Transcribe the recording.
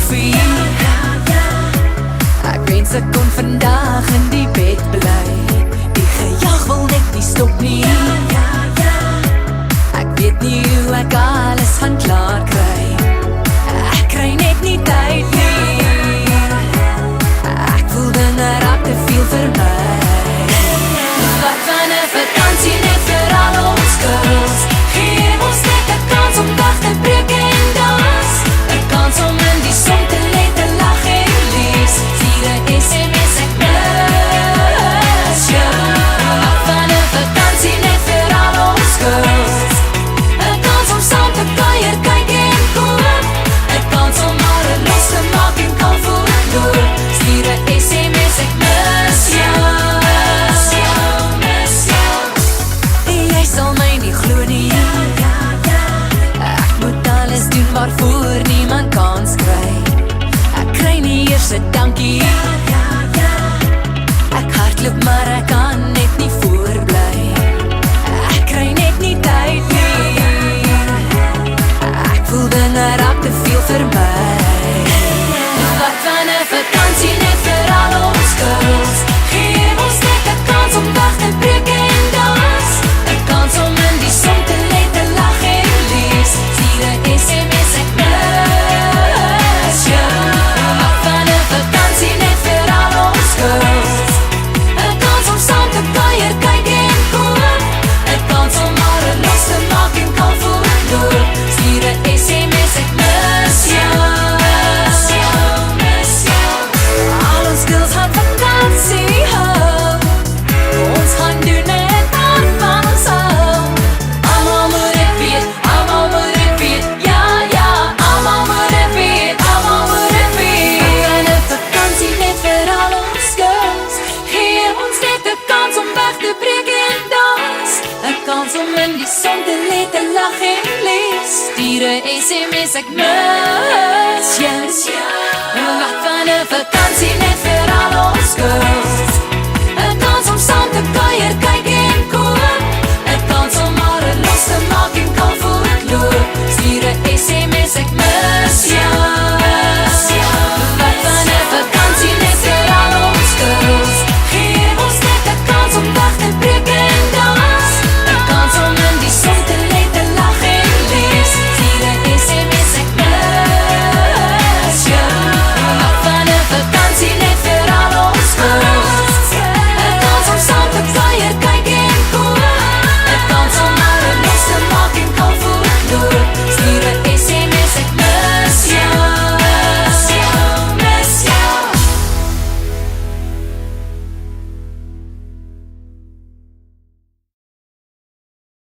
koffie. Ek wens ek kon vandag in die bed bly. Die gejag wil net nie stop nie. Ek weet nie hoe ek alles gaan klaar kry. Ek kry net nie tyd nie. Ek voel dinge raak te veel vir my. Wat van 'n vakansie net vir al ons girls. Geef ons net 'n kans om dag te breek en dans. 'n Kans om in die son te lê, te lag en lees. Stuur 'n SMS, ek mis jou. Wat van 'n vakansie net vir al ons girls. 'n Kans om saam te kuier, kyk en koop. 'n Kans om maar los te maak en kan voel. Stuur 'n SMS, ek mis jou. Jy sal my nie glo nie. Ek moet alles doen waarvoor niemand kans kry. Ek kry nie eers 'n dankie. Ek hardloop maar ek kan net nie voorbly. Ek kry net nie tyd nie. Ek voel dinge raak te veel vir my. Wat van 'n vakansie net vir al ons girls. Geef ons net 'n kans om dag te breek en dans. 'n Kans om in die son te lê, te lag en lees. Stuur 'n SMS, ek mis jou. Wat van 'n vakansie net vir al ons girls. 'n Kans om saam te kuier, kyk en koop. 'n Kans om maar los te maak en kan voel. Stuur 'n SMS, ek mis jou. Al ons girls gaan vakansie hou. Ons gaan doen net wat ons hou. Almal moet dit weet, almal moet dit weet. Ja, ja, almal moet dit weet, almal moet dit weet. Wat van 'n vakansie net vir al ons girls. Geef ons net 'n kans om weg te breek en dans. 'n Kans om in die son te lê, te lag en lees. Stuur 'n SMS, ek mis jou. Wat van 'n vakansie net vir al ons girls.